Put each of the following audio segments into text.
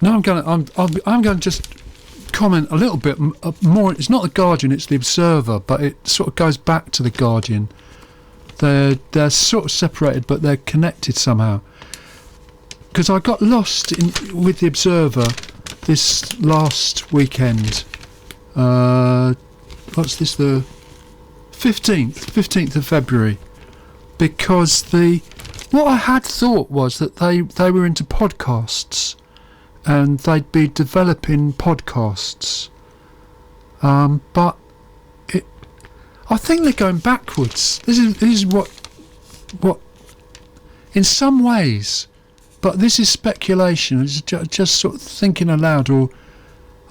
No, I'm going to just comment a little bit more. It's not the Guardian, it's the Observer, but it sort of goes back to the Guardian. They're sort of separated, but they're connected somehow. Because I got lost with the Observer this last weekend. What's this? The 15th of February. Because what I had thought was that they were into podcasts. And they'd be developing podcasts, but I think they're going backwards. This is what in some ways, but this is speculation. It's just sort of thinking aloud, or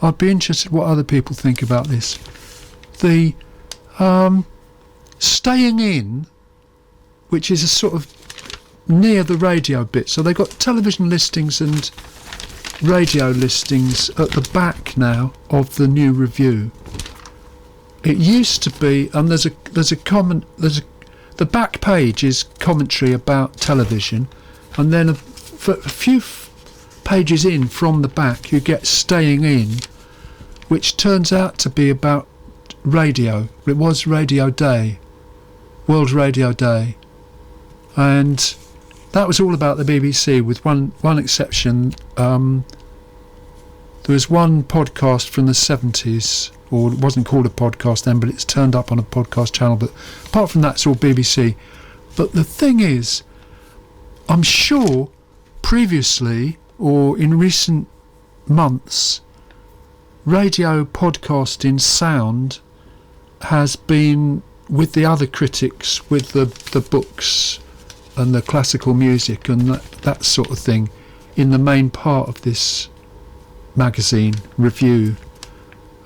I'd be interested what other people think about this. The staying in, which is a sort of near the radio bit. So they've got television listings and radio listings at the back now of the new review. It used to be, and the back page is commentary about television, and then a few pages in from the back you get staying in, which turns out to be about radio. It was Radio Day, World Radio Day, and that was all about the BBC, with one exception. There was one podcast from the 70s, or it wasn't called a podcast then, but it's turned up on a podcast channel. But apart from that, it's all BBC. But the thing is, I'm sure previously, or in recent months, radio podcasting sound has been with the other critics, with the books and the classical music and that sort of thing, in the main part of this magazine review.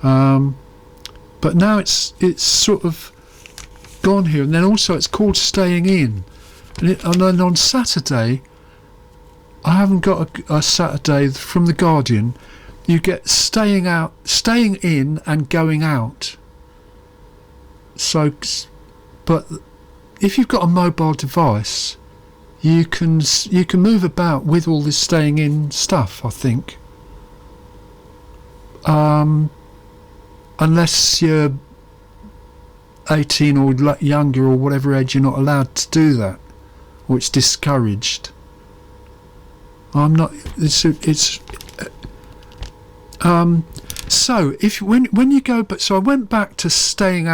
But now it's sort of gone here, and then also it's called Staying In, and then on Saturday, I haven't got a Saturday from the Guardian. You get staying in and going out. So, but if you've got a mobile device, you can move about with all this staying in stuff, I think. Unless you're 18 or younger or whatever age, you're not allowed to do that, or it's discouraged. I'm not. So when you go, so I went back to staying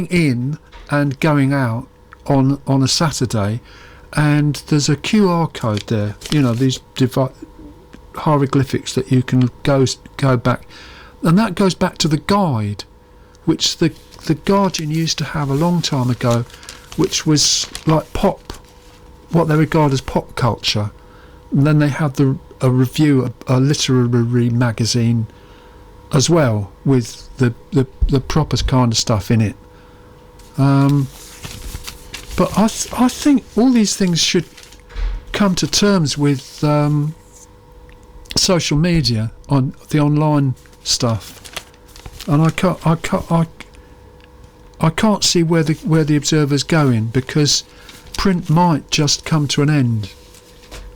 in and going out on a Saturday, and there's a QR code there. You know, these hieroglyphics that you can go back, and that goes back to the guide, which the Guardian used to have a long time ago, which was like what they regard as pop culture, and then they had a review, a literary magazine as well, with the proper kind of stuff in it. But I think all these things should come to terms with social media, on the online stuff, and I can't see where the Observer's going, because print might just come to an end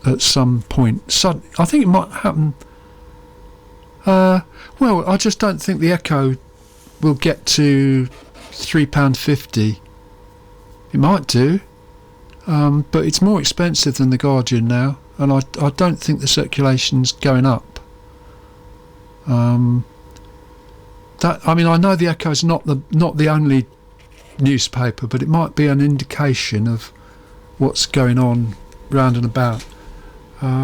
at some point. So I think it might happen. Well, I just don't think the Echo will get to £3.50. It might do, but it's more expensive than the Guardian now, and I don't think the circulation's going up. I know the Echo's not the only newspaper, but it might be an indication of what's going on round and about.